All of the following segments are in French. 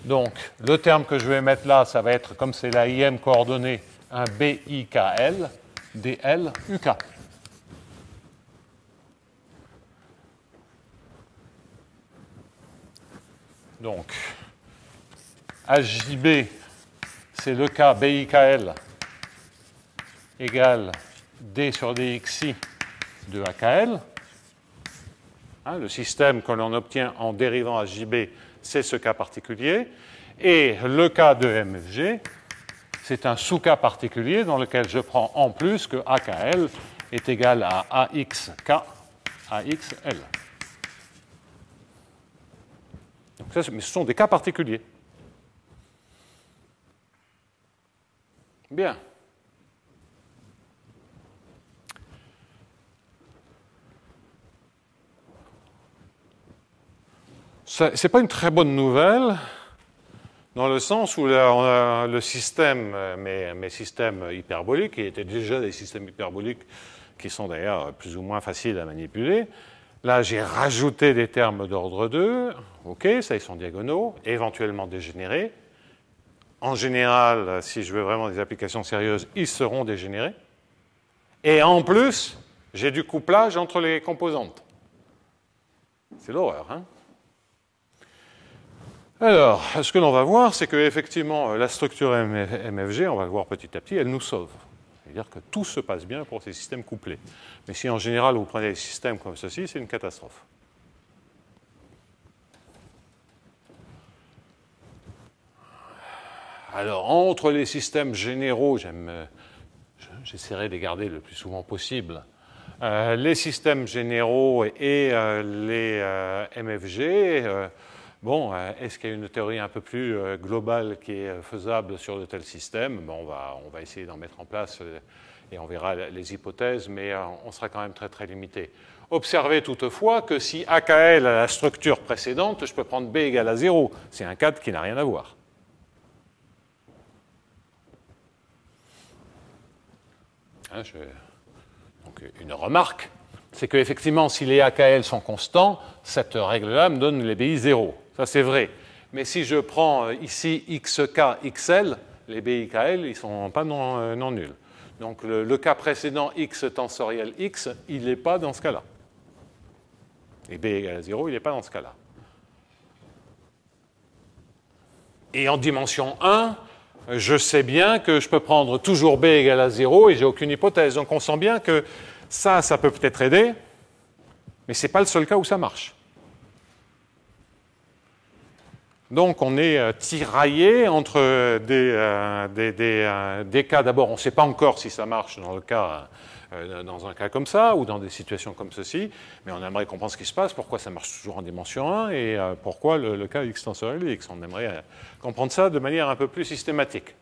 Donc, le terme que je vais mettre là, ça va être, comme c'est la IM coordonnée, un BIKL, DL, UK. Donc, HJB, c'est le cas BIKL égale D sur DXI de AKL. Hein, le système que l'on obtient en dérivant HJB, c'est ce cas particulier. Et le cas de MFG, c'est un sous-cas particulier dans lequel je prends en plus que AKL est égal à AXK, AXL. Donc ça, mais ce sont des cas particuliers. Bien. Ce n'est pas une très bonne nouvelle, dans le sens où là, on a le système, mes systèmes hyperboliques, qui étaient déjà des systèmes hyperboliques qui sont d'ailleurs plus ou moins faciles à manipuler. Là, j'ai rajouté des termes d'ordre 2. OK, ça, ils sont diagonaux, éventuellement dégénérés. En général, si je veux vraiment des applications sérieuses, ils seront dégénérés. Et en plus, j'ai du couplage entre les composantes. C'est l'horreur, hein? Alors, ce que l'on va voir, c'est qu'effectivement, la structure MFG, on va le voir petit à petit, elle nous sauve. C'est-à-dire que tout se passe bien pour ces systèmes couplés. Mais si en général, vous prenez des systèmes comme ceci, c'est une catastrophe. Alors, entre les systèmes généraux, j'essaierai de les garder le plus souvent possible, les systèmes généraux et les MFG, bon, est-ce qu'il y a une théorie un peu plus globale qui est faisable sur de tels systèmes? Bon, on va essayer d'en mettre en place et on verra les hypothèses, mais on sera quand même très très limité. Observez toutefois que si AKL a la structure précédente, je peux prendre B égale à 0. C'est un cadre qui n'a rien à voir. Hein, donc, une remarque, c'est qu'effectivement, si les AKL sont constants, cette règle-là me donne les BI 0. Ça, c'est vrai. Mais si je prends ici XK, XL, les BIKL, ils ne sont pas non nuls. Donc, le cas précédent, X tensoriel X, il n'est pas dans ce cas-là. Et B égale à 0, il n'est pas dans ce cas-là. Et en dimension 1, je sais bien que je peux prendre toujours B égale à 0 et j'ai aucune hypothèse. Donc, on sent bien que ça peut peut-être aider, mais ce n'est pas le seul cas où ça marche. Donc, on est tiraillé entre des cas. D'abord, on ne sait pas encore si ça marche dans un cas comme ça ou dans des situations comme ceci, mais on aimerait comprendre ce qui se passe, pourquoi ça marche toujours en dimension 1 et pourquoi le cas X tensoriel X. On aimerait comprendre ça de manière un peu plus systématique.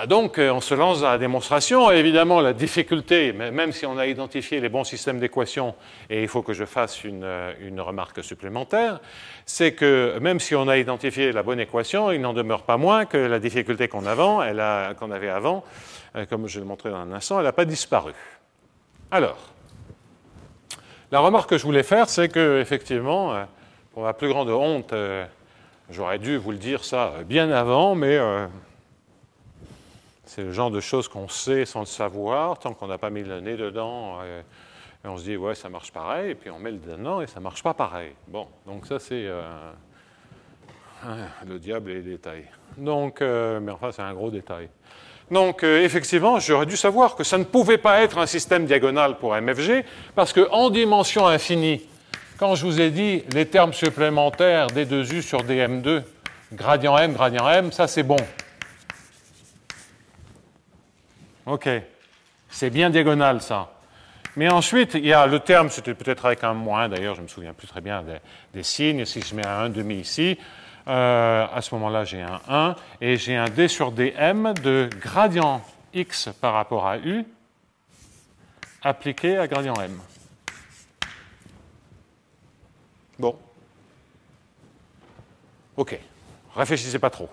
Donc, on se lance dans la démonstration. Et évidemment, la difficulté, même si on a identifié les bons systèmes d'équations, et il faut que je fasse une remarque supplémentaire, c'est que même si on a identifié la bonne équation, il n'en demeure pas moins que la difficulté qu'on avait avant, comme je le montrais dans un instant, elle n'a pas disparu. Alors, la remarque que je voulais faire, c'est qu'effectivement, pour ma plus grande honte, j'aurais dû vous le dire ça bien avant, mais c'est le genre de choses qu'on sait sans le savoir, tant qu'on n'a pas mis le nez dedans, et on se dit, ouais, ça marche pareil, et puis on met le nez dedans et ça ne marche pas pareil. Bon, donc ça, c'est le diable et les détails. Donc, mais enfin, c'est un gros détail. Donc, effectivement, j'aurais dû savoir que ça ne pouvait pas être un système diagonal pour MFG, parce qu'en dimension infinie, quand je vous ai dit les termes supplémentaires D2U sur DM2, gradient M, ça c'est bon. OK. C'est bien diagonal, ça. Mais ensuite, il y a le terme, c'était peut-être avec un moins, d'ailleurs, je ne me souviens plus très bien des signes. Si je mets un 1,5 ici, à ce moment-là, j'ai un 1, et j'ai un D sur dm de gradient x par rapport à u appliqué à gradient m. Bon. OK. Réfléchissez pas trop.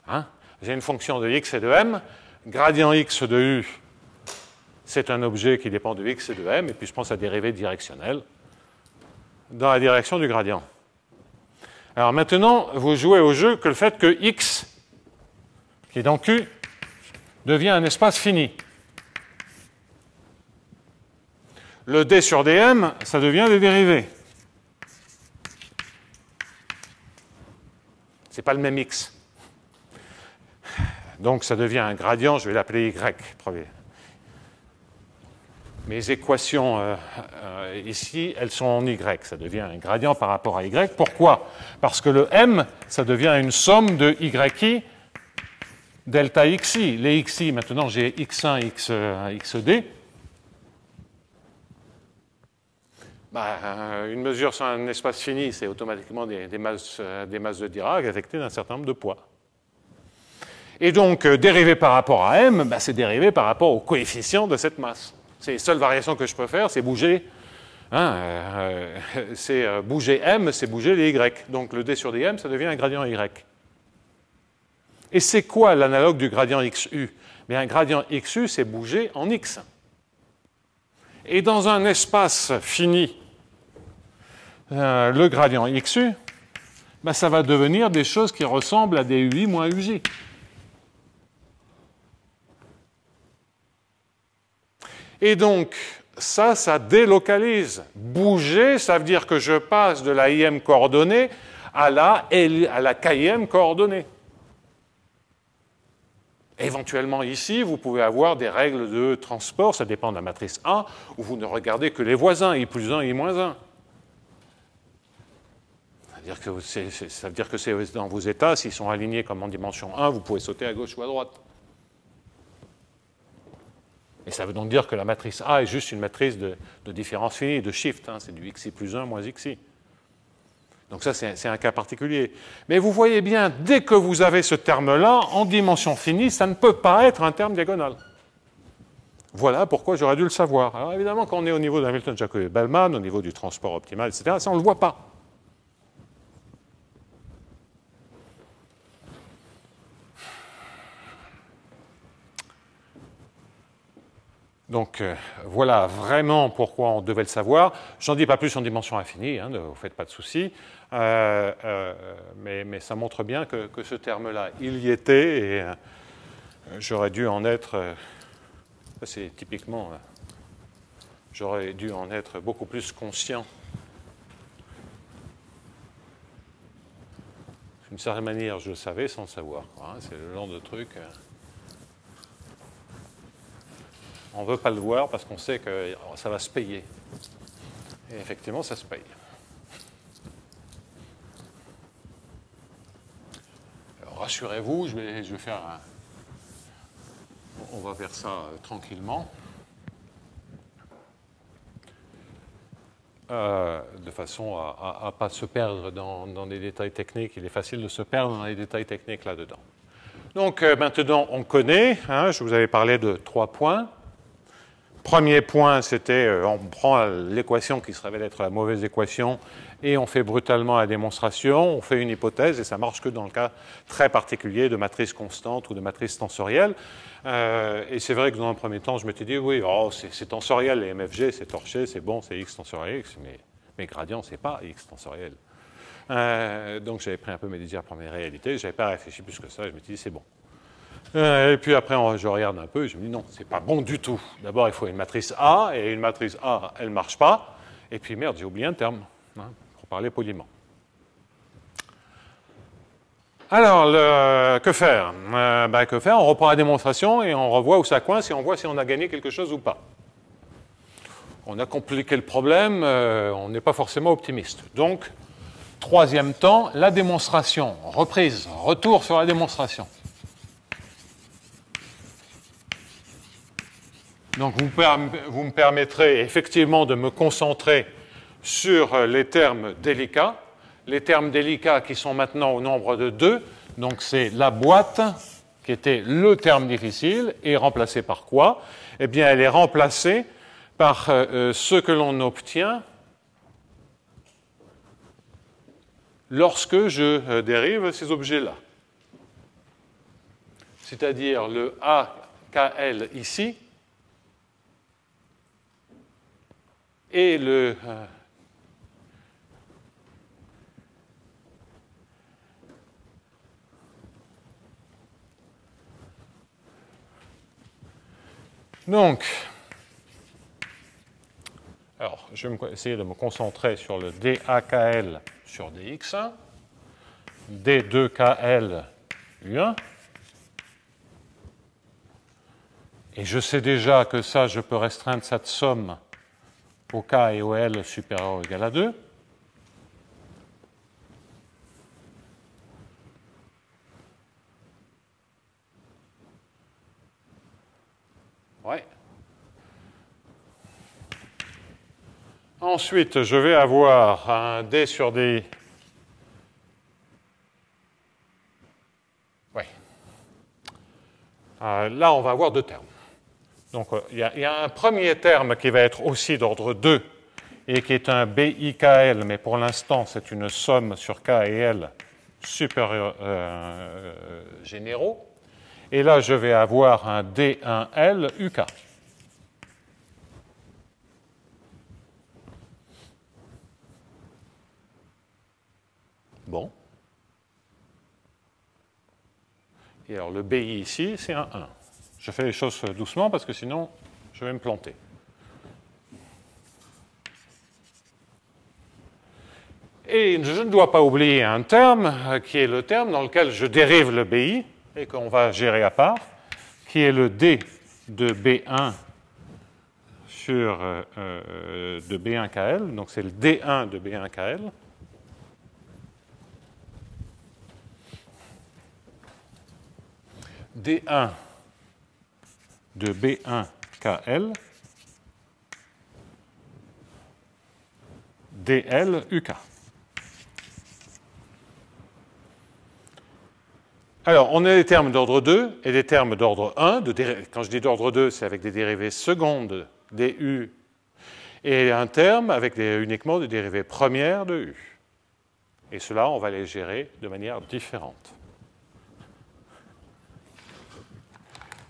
Hein? J'ai une fonction de x et de m. Gradient x de u, c'est un objet qui dépend de x et de m, et puis je prends sa dérivée directionnelle dans la direction du gradient. Alors maintenant, vous jouez au jeu que le fait que X, qui est dans Q, devient un espace fini. Le D sur dm, ça devient des dérivés. Ce n'est pas le même X. Donc ça devient un gradient, je vais l'appeler Y. Mes équations ici, elles sont en Y. Ça devient un gradient par rapport à Y. Pourquoi? Parce que le M, ça devient une somme de YI delta XI. Les XI, maintenant j'ai X1, XD. Une mesure sur un espace fini, c'est automatiquement des masses de Dirac affectées d'un certain nombre de poids. Et donc, dérivé par rapport à M, c'est dérivé par rapport au coefficient de cette masse. C'est les seules variations que je peux faire, c'est bouger. C'est bouger M, c'est bouger les Y. Donc le D sur dm, ça devient un gradient Y. Et c'est quoi l'analogue du gradient XU? Un gradient XU, c'est bouger en X. Et dans un espace fini, le gradient XU, ça va devenir des choses qui ressemblent à des UI moins UJ. Et donc, ça délocalise. Bouger, ça veut dire que je passe de la IM coordonnée à la KIM coordonnée. Éventuellement, ici, vous pouvez avoir des règles de transport, ça dépend de la matrice A, où vous ne regardez que les voisins, I plus 1, I moins 1. Ça veut dire que c'est dans vos états, s'ils sont alignés comme en dimension 1, vous pouvez sauter à gauche ou à droite. Et ça veut donc dire que la matrice A est juste une matrice de différence finie, de shift. C'est du xi plus 1 moins xi. Donc ça, c'est un cas particulier. Mais vous voyez bien, dès que vous avez ce terme-là, en dimension finie, ça ne peut pas être un terme diagonal. Voilà pourquoi j'aurais dû le savoir. Alors évidemment, quand on est au niveau d'Hamilton, Jacobi, Bellman, au niveau du transport optimal, etc., ça, on ne le voit pas. Donc voilà vraiment pourquoi on devait le savoir. J'en dis pas plus en dimension infinie, ne vous faites pas de soucis. Mais ça montre bien que ce terme-là, il y était, et j'aurais dû en être, c'est typiquement, j'aurais dû en être beaucoup plus conscient. D'une certaine manière, je le savais sans le savoir. C'est le genre de truc. On ne veut pas le voir parce qu'on sait que ça va se payer. Et effectivement, ça se paye. Rassurez-vous, je vais faire on va faire ça tranquillement. De façon à ne pas se perdre dans des détails techniques. Il est facile de se perdre dans les détails techniques là-dedans. Donc maintenant, on connaît. Je vous avais parlé de 3 points. Premier point, c'était on prend l'équation qui se révèle être la mauvaise équation et on fait brutalement la démonstration, on fait une hypothèse et ça marche que dans le cas très particulier de matrice constante ou de matrice tensorielle. Et c'est vrai que dans un premier temps, je m'étais dit, oui, c'est tensoriel, les MFG, c'est torché, c'est bon, c'est X tensoriel X, mais gradient, c'est pas X tensoriel. Donc j'avais pris un peu mes désirs pour mes réalités, je n'avais pas réfléchi plus que ça, je m'étais dit, c'est bon. Et puis après, je regarde un peu et je me dis non, c'est pas bon du tout. D'abord, il faut une matrice A, et une matrice A, elle ne marche pas. Et puis merde, j'ai oublié un terme, pour parler poliment. Alors, que faire? Que faire? On reprend la démonstration et on revoit où ça coince et on voit si on a gagné quelque chose ou pas. On a compliqué le problème, on n'est pas forcément optimiste. Donc, troisième temps, la démonstration. Reprise, retour sur la démonstration. Donc vous me permettrez effectivement de me concentrer sur les termes délicats. Les termes délicats qui sont maintenant au nombre de 2. Donc c'est la boîte qui était le terme difficile et remplacée par quoi? Eh bien elle est remplacée par ce que l'on obtient lorsque je dérive ces objets-là. C'est-à-dire le AKL ici et le Donc, alors, je vais essayer de me concentrer sur le DAKL sur DX1, D2KL U1. Et je sais déjà que ça, je peux restreindre cette somme au K et au L supérieur ou égal à 2. Ouais. Ensuite, je vais avoir un D sur DI. Ouais. Là, on va avoir deux termes. Donc, il y a un premier terme qui va être aussi d'ordre 2 et qui est un BIKL, mais pour l'instant, c'est une somme sur K et L supérieurs généraux. Et là, je vais avoir un D1L UK. Bon. Et alors, le BI ici, c'est un 1. Je fais les choses doucement parce que sinon, je vais me planter. Et je ne dois pas oublier un terme qui est le terme dans lequel je dérive le BI et qu'on va gérer à part, qui est le D de B1 sur de B1KL. Donc, c'est le D1 de B1KL. D1 de B1KL DL UK. Alors, on a des termes d'ordre 2 et des termes d'ordre 1. Quand je dis d'ordre 2, c'est avec des dérivées secondes du et un terme avec uniquement des dérivées premières de U. Et cela, on va les gérer de manière différente.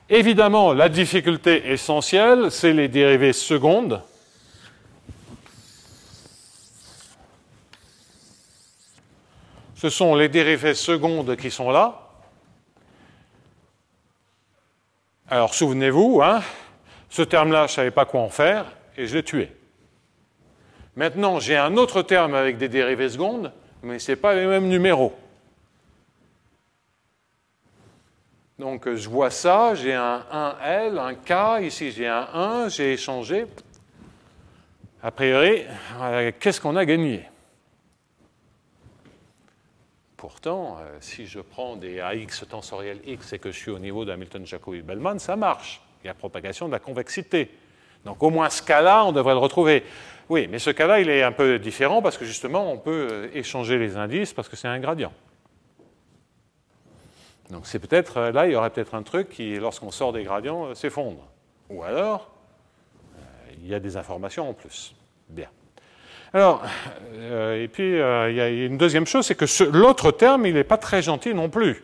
Évidemment, la difficulté essentielle, c'est les dérivées secondes. Ce sont les dérivées secondes qui sont là. Alors, souvenez-vous, hein, ce terme-là, je ne savais pas quoi en faire, et je l'ai tué. Maintenant, j'ai un autre terme avec des dérivées secondes, mais ce n'est pas les mêmes numéros. Donc, je vois ça, j'ai un 1L, un K, ici j'ai un 1, j'ai échangé. A priori, qu'est-ce qu'on a gagné? Pourtant, si je prends des AX tensoriels X et que je suis au niveau d'Hamilton-Jacobi-Bellman, ça marche. Il y a propagation de la convexité. Donc au moins ce cas-là, on devrait le retrouver. Oui, mais ce cas-là, il est un peu différent parce que justement, on peut échanger les indices parce que c'est un gradient. Donc c'est peut-être, là, il y aurait peut-être un truc qui, lorsqu'on sort des gradients, s'effondre. Ou alors, il y a des informations en plus. Bien. Alors, et puis, il y a une deuxième chose, c'est que l'autre terme, il n'est pas très gentil non plus.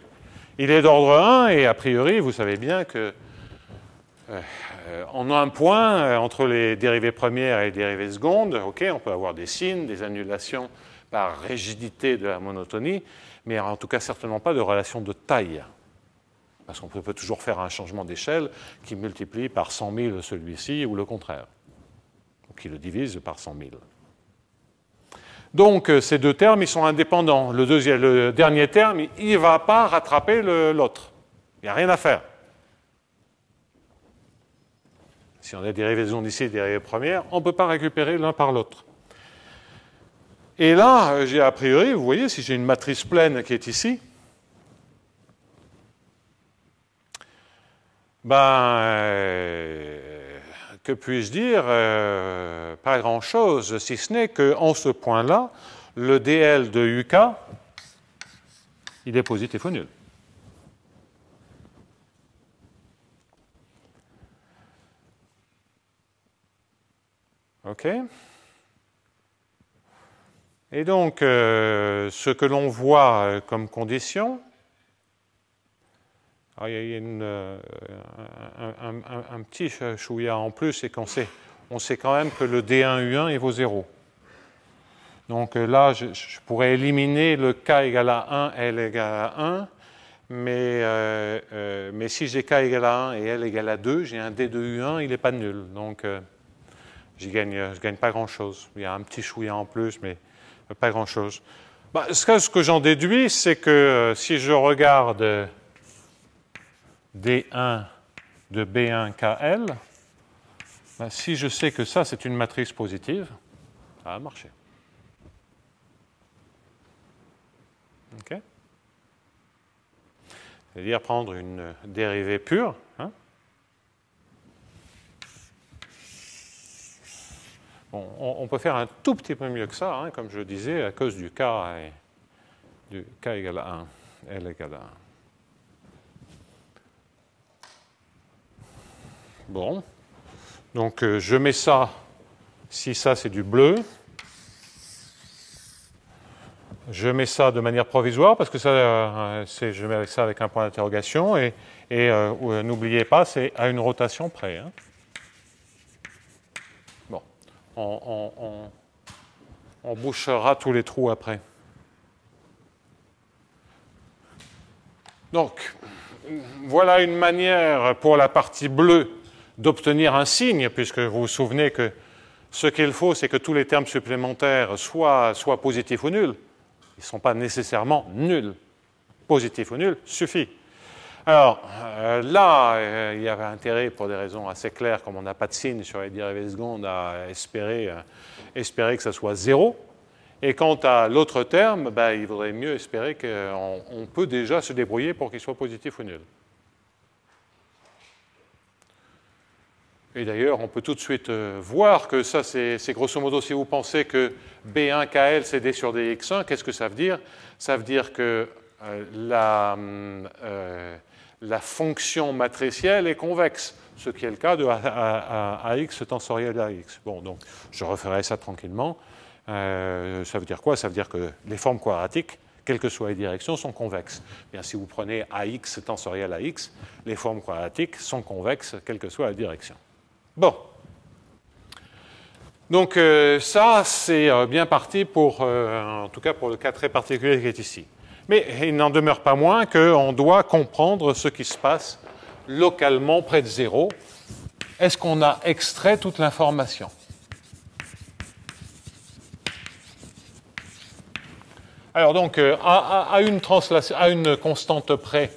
Il est d'ordre 1, et a priori, vous savez bien que en un point, entre les dérivées premières et les dérivées secondes, ok, on peut avoir des signes, des annulations par rigidité de la monotonie, mais en tout cas certainement pas de relation de taille. Parce qu'on peut toujours faire un changement d'échelle qui multiplie par 100 000 celui-ci, ou le contraire, ou qui le divise par 100 000. Donc, ces deux termes, ils sont indépendants. Le dernier terme, il ne va pas rattraper l'autre. Il n'y a rien à faire. Si on a des dérivées secondes ici et des dérivées premières, on ne peut pas récupérer l'un par l'autre. Et là, j'ai a priori, vous voyez, si j'ai une matrice pleine qui est ici, que puis-je dire? Pas grand-chose, si ce n'est qu'en ce point-là, le dl de UK, il est positif ou nul. OK? Et donc, ce que l'on voit comme condition, il y a un petit chouïa en plus, c'est qu'on sait quand même que le D1U1 vaut 0. Donc là, je pourrais éliminer le K égale à 1, L égale à 1, mais si j'ai K égale à 1 et L égale à 2, j'ai un D de U1, il n'est pas nul. Donc, je gagne pas grand-chose. Il y a un petit chouïa en plus, mais pas grand-chose. Bah, ce que j'en déduis, c'est que si je regarde D1 de B1 KL, bah, si je sais que ça, c'est une matrice positive, ça va marcher. OK? C'est-à-dire prendre une dérivée pure. Hein? Bon, on peut faire un tout petit peu mieux que ça, hein, comme je disais, à cause du K égale à 1, L égale à 1. Bon, donc je mets ça, si ça c'est du bleu, je mets ça de manière provisoire parce que ça, je mets ça avec un point d'interrogation et n'oubliez pas, c'est à une rotation près. Hein. Bon, on bouchera tous les trous après. Donc, voilà une manière pour la partie bleue d'obtenir un signe, puisque vous vous souvenez que ce qu'il faut, c'est que tous les termes supplémentaires soient positifs ou nuls. Ils ne sont pas nécessairement nuls. Positif ou nul suffit. Alors, là, il y avait intérêt, pour des raisons assez claires, comme on n'a pas de signe sur les dérivées secondes, à espérer que ça soit 0. Et quant à l'autre terme, ben, il vaudrait mieux espérer qu'on peut déjà se débrouiller pour qu'il soit positif ou nul. Et d'ailleurs, on peut tout de suite voir que ça, c'est grosso modo, si vous pensez que B1KL, c'est D sur DX1, qu'est-ce que ça veut dire? Ça veut dire que la fonction matricielle est convexe, ce qui est le cas de AX tensoriel à X. Bon, donc, je referai ça tranquillement. Ça veut dire quoi? Ça veut dire que les formes quadratiques, quelles que soient les directions, sont convexes. Bien, si vous prenez AX tensoriel à X, les formes quadratiques sont convexes, quelle que soit la direction. Bon. Donc ça, c'est bien parti pour, en tout cas pour le cas très particulier qui est ici. Mais il n'en demeure pas moins qu'on doit comprendre ce qui se passe localement près de 0. Est-ce qu'on a extrait toute l'information? Alors donc, à une constante près,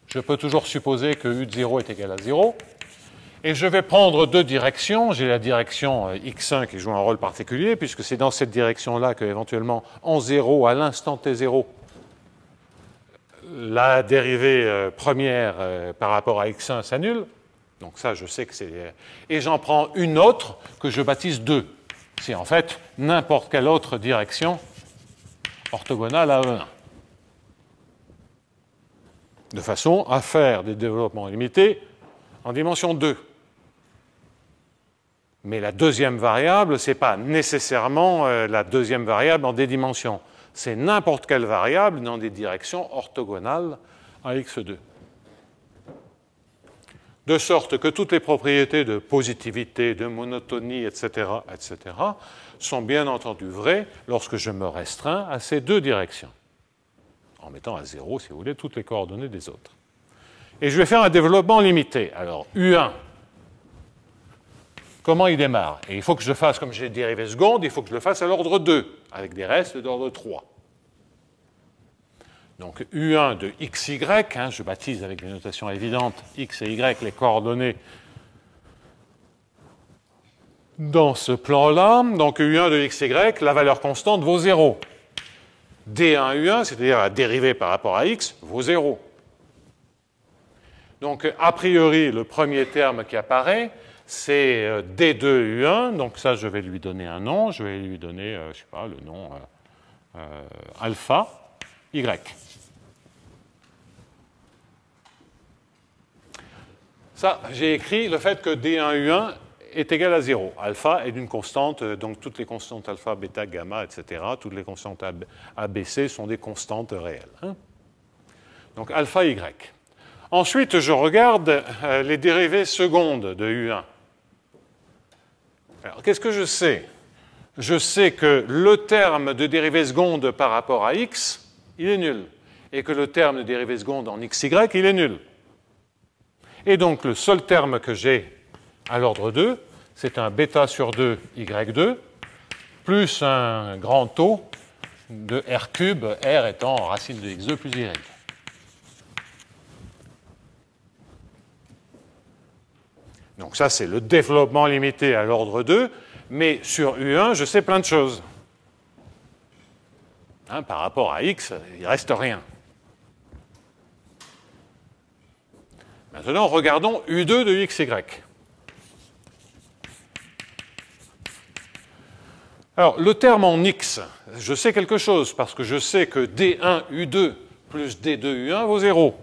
je peux toujours supposer que U de 0 est égal à 0. Et je vais prendre deux directions. J'ai la direction x1 qui joue un rôle particulier, puisque c'est dans cette direction-là qu'éventuellement, en 0, à l'instant t0, la dérivée première par rapport à x1 s'annule. Donc ça, je sais que c'est... Et j'en prends une autre que je baptise 2. C'est en fait n'importe quelle autre direction orthogonale à E1. De façon à faire des développements limités en dimension 2. Mais la deuxième variable, ce n'est pas nécessairement la deuxième variable en des dimensions. C'est n'importe quelle variable dans des directions orthogonales à x2. De sorte que toutes les propriétés de positivité, de monotonie, etc., sont bien entendu vraies lorsque je me restreins à ces deux directions, en mettant à 0, si vous voulez, toutes les coordonnées des autres. Et je vais faire un développement limité. Alors, U1, comment il démarre? Et il faut que je le fasse, comme j'ai des dérivées secondes, il faut que je le fasse à l'ordre 2, avec des restes d'ordre 3. Donc U1 de XY, hein, je baptise avec des notations évidentes X et Y les coordonnées dans ce plan-là. Donc U1 de XY, la valeur constante vaut 0. D1 U1, c'est-à-dire la dérivée par rapport à X, vaut 0. Donc a priori, le premier terme qui apparaît, c'est D2 U1, donc ça je vais lui donner un nom, je vais lui donner, je ne sais pas, le nom alpha Y. Ça, j'ai écrit le fait que D1U1 est égal à 0. Alpha est d'une constante, donc toutes les constantes alpha, bêta, gamma, etc., toutes les constantes ABC sont des constantes réelles. Hein. Donc alpha Y. Ensuite, je regarde les dérivées secondes de U1. Alors, qu'est-ce que je sais? Je sais que le terme de dérivée seconde par rapport à x, il est nul. et que le terme de dérivée seconde en xy, il est nul. Et donc, le seul terme que j'ai à l'ordre 2, c'est un bêta sur 2 y2, plus un grand taux de r cube, r étant racine de x2 plus y. Donc ça, c'est le développement limité à l'ordre 2, mais sur U1, je sais plein de choses. Hein, par rapport à x, il ne reste rien. Maintenant, regardons U2 de xy. Alors, le terme en x, je sais quelque chose, parce que je sais que D1 U2 plus D2 U1 vaut 0.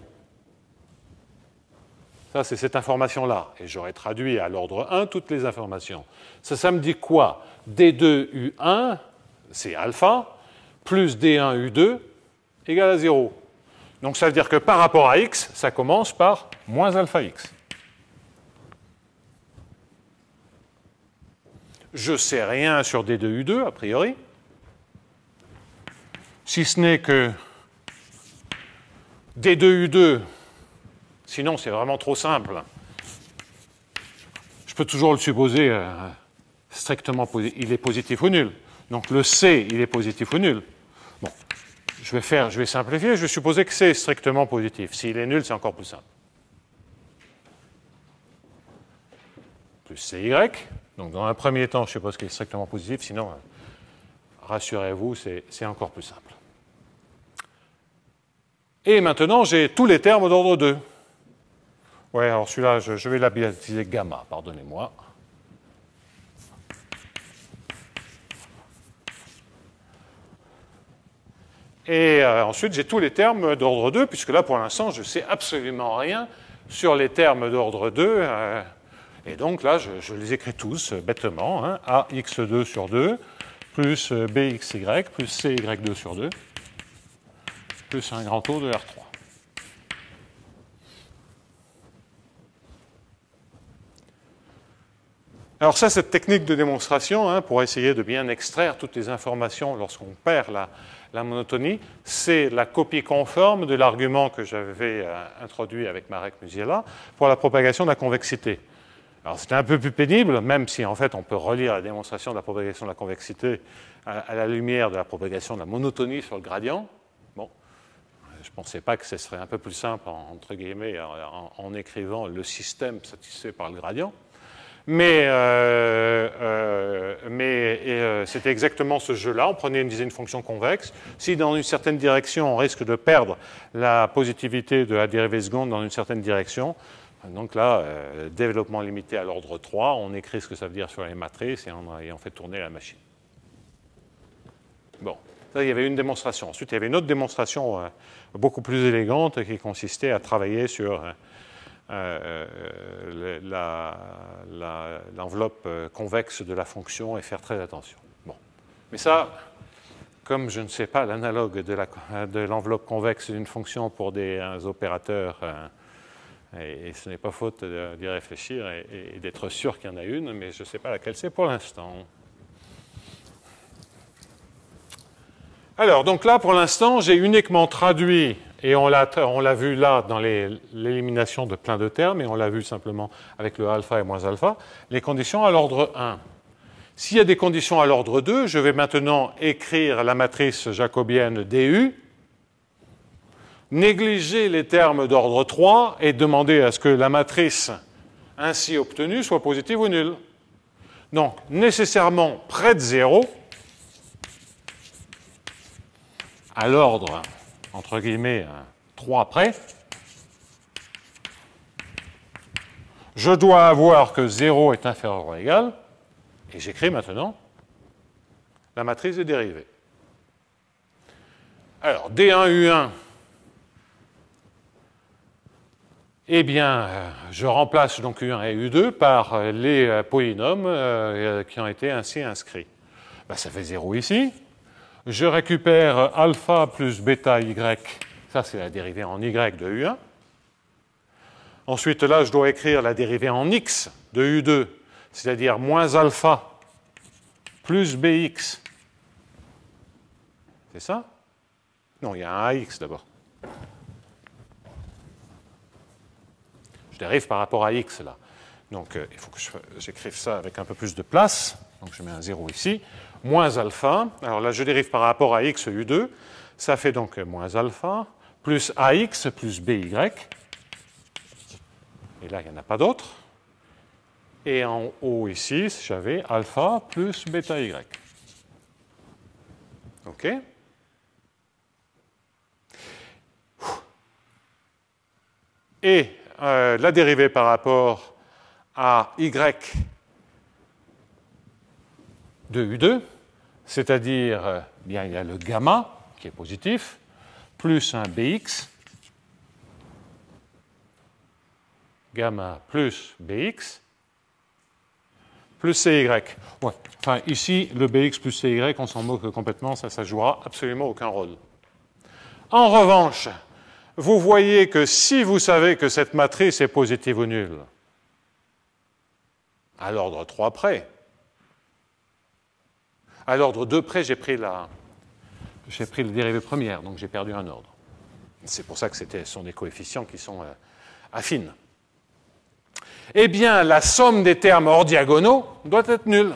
Ça, c'est cette information-là. Et j'aurais traduit à l'ordre 1 toutes les informations. Ça me dit quoi? D2 U1, c'est alpha, plus D1 U2 égale à 0. Donc ça veut dire que par rapport à x, ça commence par moins alpha x. Je ne sais rien sur D2 U2, a priori, si ce n'est que D2 U2, sinon c'est vraiment trop simple. Je peux toujours le supposer strictement positif, il est positif ou nul. Donc le C, il est positif ou nul. Bon, je vais simplifier, je vais supposer que C est strictement positif. S'il est nul, c'est encore plus simple. Plus CY. Donc dans un premier temps, je suppose qu'il est strictement positif, sinon, rassurez-vous, c'est encore plus simple. Et maintenant, j'ai tous les termes d'ordre 2. Oui, alors celui-là, je vais l'appeler gamma, pardonnez-moi. Et ensuite, j'ai tous les termes d'ordre 2, puisque là, pour l'instant, je ne sais absolument rien sur les termes d'ordre 2. Et donc là, je les écris tous bêtement. Hein, AX2 sur 2, plus BXY, plus CY2 sur 2, plus un grand taux de R3. Alors ça, cette technique de démonstration, hein, pour essayer de bien extraire toutes les informations lorsqu'on perd la monotonie, c'est la copie conforme de l'argument que j'avais introduit avec Marek Musiela pour la propagation de la convexité. Alors c'est un peu plus pénible, même si en fait on peut relire la démonstration de la propagation de la convexité à la lumière de la propagation de la monotonie sur le gradient. Bon, je ne pensais pas que ce serait un peu plus simple, entre guillemets, en écrivant le système satisfait par le gradient. Mais c'était exactement ce jeu-là. On disait une fonction convexe. Si dans une certaine direction, on risque de perdre la positivité de la dérivée seconde dans une certaine direction, donc là, développement limité à l'ordre 3, on écrit ce que ça veut dire sur les matrices et on fait tourner la machine. Bon, ça, il y avait une démonstration. Ensuite, il y avait une autre démonstration beaucoup plus élégante qui consistait à travailler sur l'enveloppe convexe de la fonction et faire très attention. Bon. Mais ça, comme je ne sais pas l'analogue de l'enveloppe convexe d'une fonction pour des opérateurs, et ce n'est pas faute d'y réfléchir et d'être sûr qu'il y en a une, mais je ne sais pas laquelle c'est pour l'instant. Alors, donc là, pour l'instant, j'ai uniquement traduit, et on l'a vu là dans l'élimination de plein de termes, et on l'a vu simplement avec le alpha et moins alpha, les conditions à l'ordre 1. S'il y a des conditions à l'ordre 2, je vais maintenant écrire la matrice jacobienne DU, négliger les termes d'ordre 3 et demander à ce que la matrice ainsi obtenue soit positive ou nulle. Donc, nécessairement près de 0, à l'ordre, entre guillemets, 3 près, je dois avoir que 0 est inférieur ou égal, et j'écris maintenant la matrice des dérivées. Alors, D1U1, eh bien, je remplace donc U1 et U2 par les polynômes qui ont été ainsi inscrits. Ben, ça fait 0 ici. Je récupère alpha plus bêta y, ça c'est la dérivée en y de U1. Ensuite, là, je dois écrire la dérivée en x de U2, c'est-à-dire moins alpha plus bx. C'est ça? Non, il y a un ax d'abord. Je dérive par rapport à x, là. Donc, il faut que j'écrive ça avec un peu plus de place. Donc, je mets un 0 ici. Moins alpha. Alors là, je dérive par rapport à x u2. Ça fait donc moins alpha, plus ax, plus by. Et là, il n'y en a pas d'autre. Et en haut, ici, j'avais alpha plus bêta y. OK? Et la dérivée par rapport à y de U2, c'est-à-dire, bien, il y a le gamma, qui est positif, plus un bx, gamma plus bx, plus cy. Ouais. Enfin, ici, le bx plus cy, on s'en moque complètement, ça ne jouera absolument aucun rôle. En revanche, vous voyez que si vous savez que cette matrice est positive ou nulle, à l'ordre 3 près, à l'ordre 2 près, j'ai pris la dérivée première, donc j'ai perdu un ordre. C'est pour ça que ce sont des coefficients qui sont affines. Eh bien, la somme des termes hors diagonaux doit être nulle.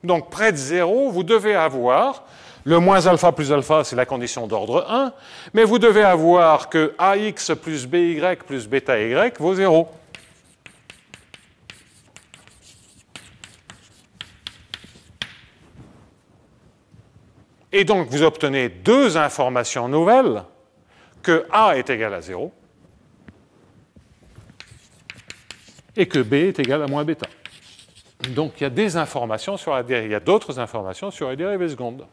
Donc, près de 0, vous devez avoir, le moins alpha plus alpha, c'est la condition d'ordre 1, mais vous devez avoir que ax plus by plus bêta y vaut 0. Et donc, vous obtenez deux informations nouvelles, que A est égal à 0 et que B est égal à moins bêta. Donc, il y a des informations sur la dérivée, il y a d'autres informations sur la dérivée seconde.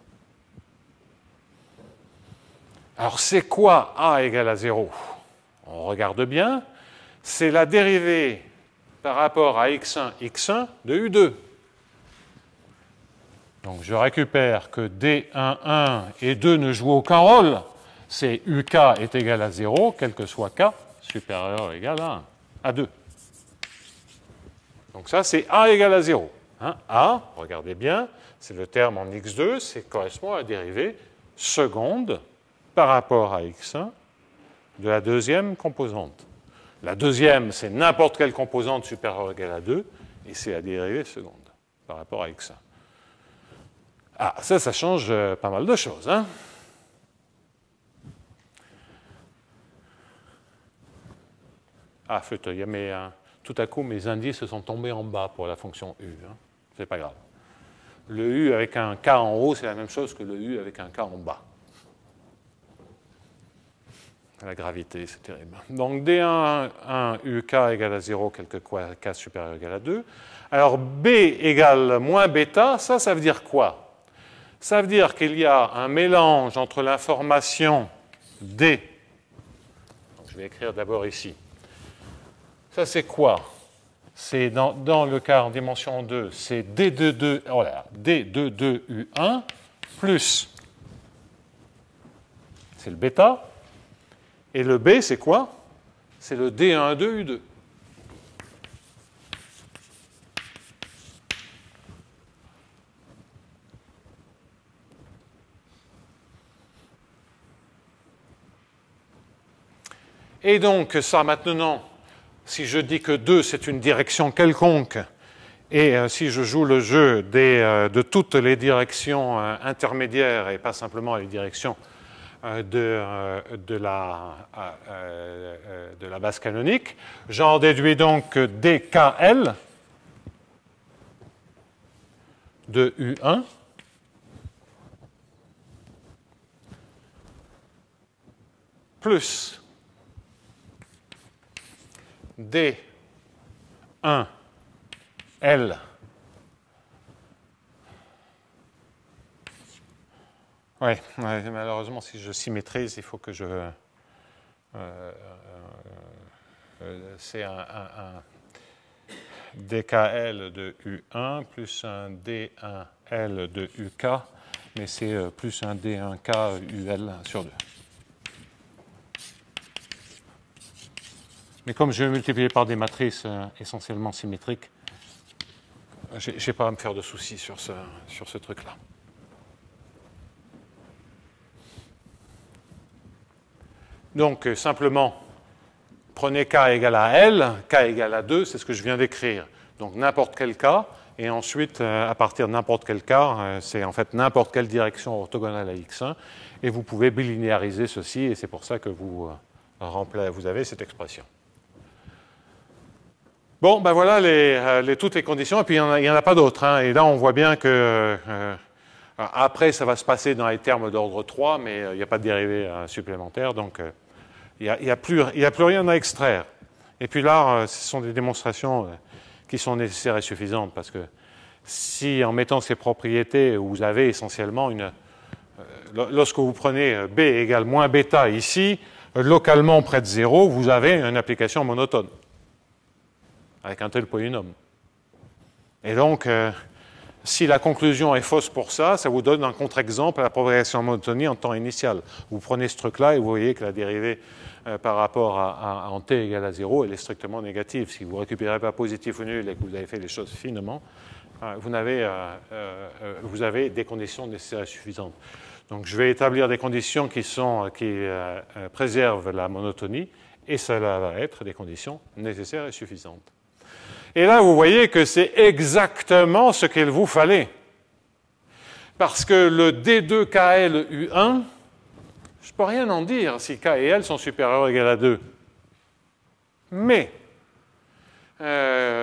Alors, c'est quoi A égale à 0? On regarde bien. C'est la dérivée par rapport à x1, x1 de U2. Donc, je récupère que D11 et 2 ne jouent aucun rôle. C'est UK est égal à 0, quel que soit K, supérieur ou égal à 2. Donc ça, c'est A égale à 0. Hein, A, regardez bien, c'est le terme en x2, ça correspond à la dérivée seconde par rapport à x1 de la deuxième composante. La deuxième, c'est n'importe quelle composante supérieure ou égale à 2, et c'est la dérivée seconde par rapport à x1. Ah, ça change pas mal de choses. Hein? Ah, flûte, tout à coup, mes indices sont tombés en bas pour la fonction u. Hein? C'est pas grave. Le u avec un k en haut, c'est la même chose que le u avec un k en bas. La gravité, c'est terrible. Donc, D1, 1, UK égale à 0, quelque quoi, k supérieur égale à 2. Alors, B égale moins bêta, ça veut dire quoi? Ça veut dire qu'il y a un mélange entre l'information D. Donc, je vais écrire d'abord ici. Ça, c'est quoi? C'est dans le cas en dimension 2, c'est D22U1 plus, c'est le bêta, et le B, c'est quoi? C'est le D12U2. Et donc, ça, maintenant, si je dis que 2, c'est une direction quelconque, et si je joue le jeu de toutes les directions intermédiaires, et pas simplement les directions de la base canonique, j'en déduis donc que dkl de U1 plus D1L Oui, malheureusement, si je symétrise, il faut que je... c'est un DKL de U1 plus un D1L de UK, mais c'est plus un D1K UL sur 2. Mais comme je vais multiplier par des matrices essentiellement symétriques, je n'ai pas à me faire de soucis sur ce truc-là. Donc, simplement, prenez k égale à L, k égale à 2, c'est ce que je viens d'écrire. Donc n'importe quel k, et ensuite, à partir de n'importe quel k, c'est en fait n'importe quelle direction orthogonale à x1, et vous pouvez bilinéariser ceci, et c'est pour ça que vous avez cette expression. Bon, ben voilà toutes les conditions, et puis il n'y en a pas d'autres. Hein, et là, on voit bien que après, ça va se passer dans les termes d'ordre 3, mais il n'y a pas de dérivée supplémentaire, donc il n'y a plus rien à extraire. Et puis là, ce sont des démonstrations qui sont nécessaires et suffisantes, parce que si, en mettant ces propriétés, vous avez essentiellement lorsque vous prenez b égale moins bêta ici, localement près de 0, vous avez une application monotone, avec un tel polynôme. Et donc, si la conclusion est fausse pour ça, ça vous donne un contre-exemple à la propagation en monotonie en temps initial. Vous prenez ce truc-là et vous voyez que la dérivée par rapport en t égale à 0, elle est strictement négative. Si vous ne récupérez pas positif ou nul et que vous avez fait les choses finement, vous avez des conditions nécessaires et suffisantes. Donc je vais établir des conditions qui préservent la monotonie, et cela va être des conditions nécessaires et suffisantes. Et là, vous voyez que c'est exactement ce qu'il vous fallait. Parce que le D2KL-U1, je ne peux rien en dire si K et L sont supérieurs ou égaux à 2. Mais,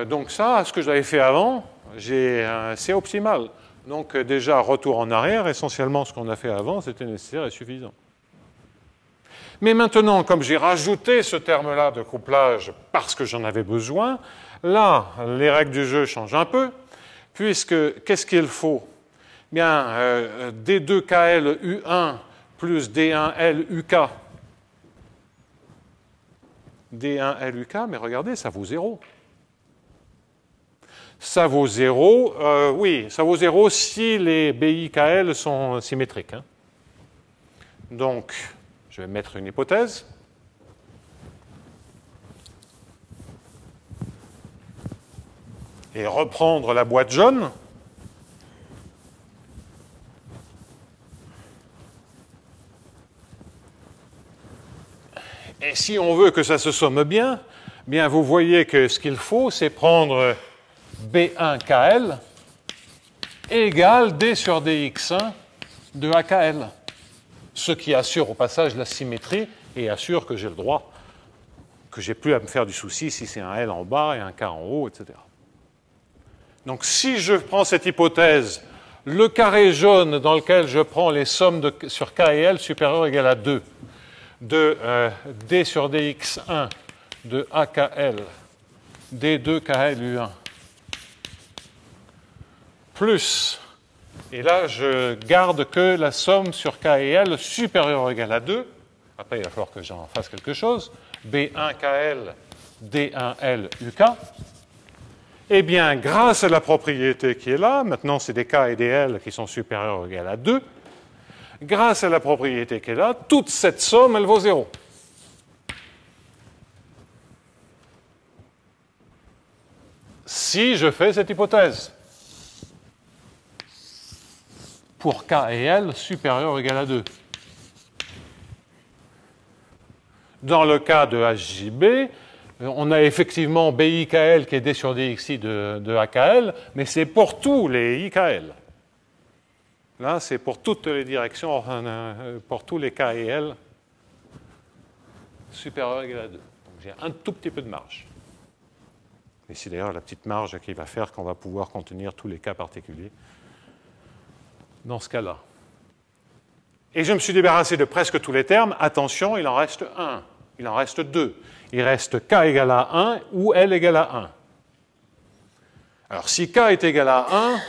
donc ça, ce que j'avais fait avant, c'est optimal. Donc déjà, retour en arrière, essentiellement ce qu'on a fait avant, c'était nécessaire et suffisant. Mais maintenant, comme j'ai rajouté ce terme-là de couplage parce que j'en avais besoin, là, les règles du jeu changent un peu, puisque qu'est-ce qu'il faut? Bien, D2KL U1 plus D1L UK. D1L UK, mais regardez, ça vaut 0. Ça vaut 0, oui, ça vaut 0 si les BIKL sont symétriques. Hein. Donc, je vais mettre une hypothèse. Et reprendre la boîte jaune. Et si on veut que ça se somme bien, vous voyez que ce qu'il faut, c'est prendre B1KL égale D sur DX1 de AKL. Ce qui assure au passage la symétrie et assure que j'ai le droit, que j'ai plus à me faire du souci si c'est un L en bas et un K en haut, etc. Donc si je prends cette hypothèse, le carré jaune dans lequel je prends les sommes sur K et L supérieures ou égales à 2 de D sur DX1 de AKL, D2KLU1, plus, et là je garde que la somme sur K et L supérieure ou égale à 2, après il va falloir que j'en fasse quelque chose, B1KL, D1L, UK, eh bien, grâce à la propriété qui est là, maintenant c'est des K et des L qui sont supérieurs ou égales à 2, grâce à la propriété qui est là, toute cette somme, elle vaut 0. Si je fais cette hypothèse, pour K et L supérieurs ou égales à 2. Dans le cas de HJB, on a effectivement BIKL qui est D sur DXI de AKL, mais c'est pour tous les IKL. Là, c'est pour toutes les directions, pour tous les K et L supérieurs ou égaux à 2. Donc j'ai un tout petit peu de marge. Et c'est d'ailleurs la petite marge qui va faire qu'on va pouvoir contenir tous les cas particuliers dans ce cas-là. Et je me suis débarrassé de presque tous les termes. Attention, il en reste un. Il en reste deux. Il reste K égale à 1 ou L égale à 1. Alors, si K est égal à 1,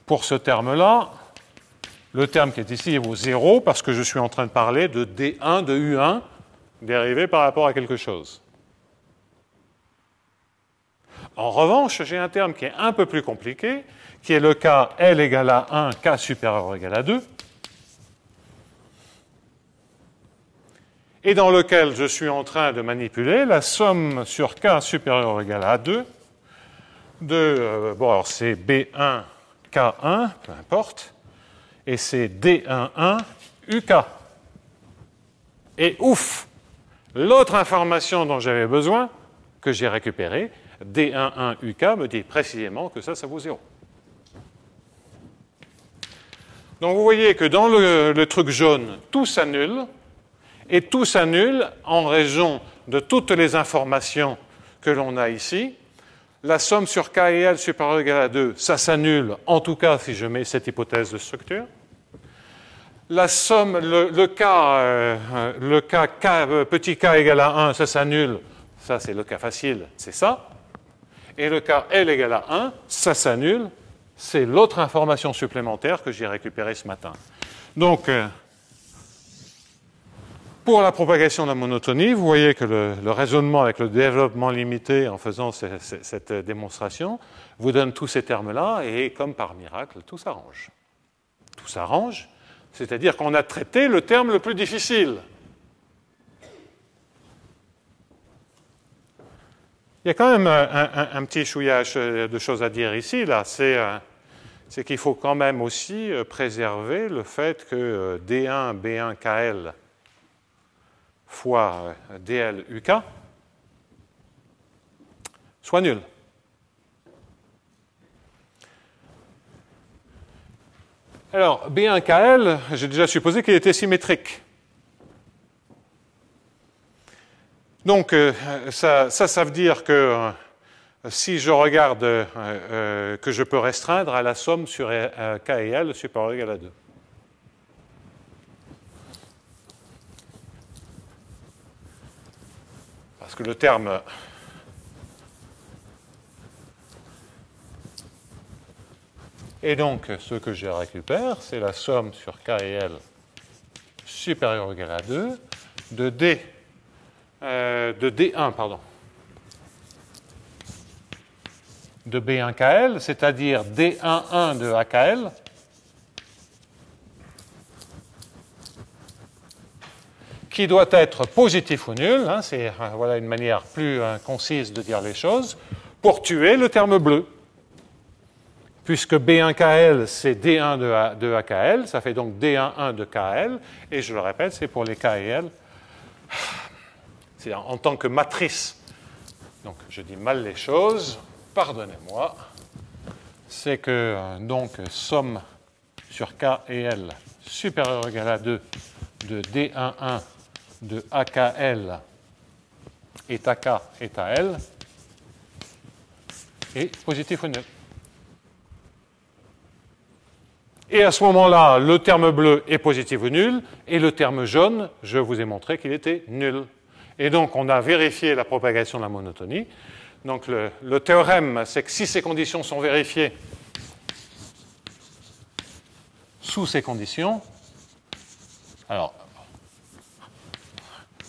pour ce terme-là, le terme qui est ici il vaut 0 parce que je suis en train de parler de D1 de U1 dérivé par rapport à quelque chose. En revanche, j'ai un terme qui est un peu plus compliqué, qui est le cas L égale à 1, K supérieur ou égal à 2, et dans lequel je suis en train de manipuler la somme sur K supérieur ou égal à 2 de, bon alors c'est B1, K1, peu importe, et c'est D11, UK. Et ouf, l'autre information dont j'avais besoin, que j'ai récupérée, D11UK, me dit précisément que ça vaut 0. Donc vous voyez que dans le truc jaune, tout s'annule, et tout s'annule en raison de toutes les informations que l'on a ici. La somme sur K et L supérieure ou égale à 2, ça s'annule, en tout cas si je mets cette hypothèse de structure. La somme, le cas K, petit k égale à 1, ça s'annule, ça c'est le cas facile, c'est ça. Et le cas L égale à 1, ça s'annule, c'est l'autre information supplémentaire que j'ai récupérée ce matin. Donc, pour la propagation de la monotonie, vous voyez que le raisonnement avec le développement limité en faisant cette démonstration vous donne tous ces termes-là, et comme par miracle, tout s'arrange. Tout s'arrange, c'est-à-dire qu'on a traité le terme le plus difficile. Il y a quand même un petit chouillage de choses à dire ici, là. C'est qu'il faut quand même aussi préserver le fait que D1, B1, KL fois DL, UK soit nul. Alors, B1, KL, j'ai déjà supposé qu'il était symétrique. Donc, ça veut dire que si je regarde que je peux restreindre à la somme sur K et L supérieure ou égale à 2. Parce que le terme et donc ce que je récupère, c'est la somme sur K et L supérieure ou égale à 2 de D1, pardon, de B1KL, c'est-à-dire D11 de AKL, qui doit être positif ou nul, hein, c'est voilà une manière plus concise de dire les choses, pour tuer le terme bleu. Puisque B1KL, c'est D1 de AKL, ça fait donc D11 de KL, et je le répète, c'est pour les K et L. C'est en tant que matrice. Donc, je dis mal les choses, pardonnez-moi. C'est que, donc, somme sur K et L supérieure ou égale à 2 de D11 de AKL est à K est à L est positif ou nul. Et à ce moment-là, le terme bleu est positif ou nul, et le terme jaune, je vous ai montré qu'il était nul. Et donc, on a vérifié la propagation de la monotonie. Donc, le théorème, c'est que si ces conditions sont vérifiées sous ces conditions, alors,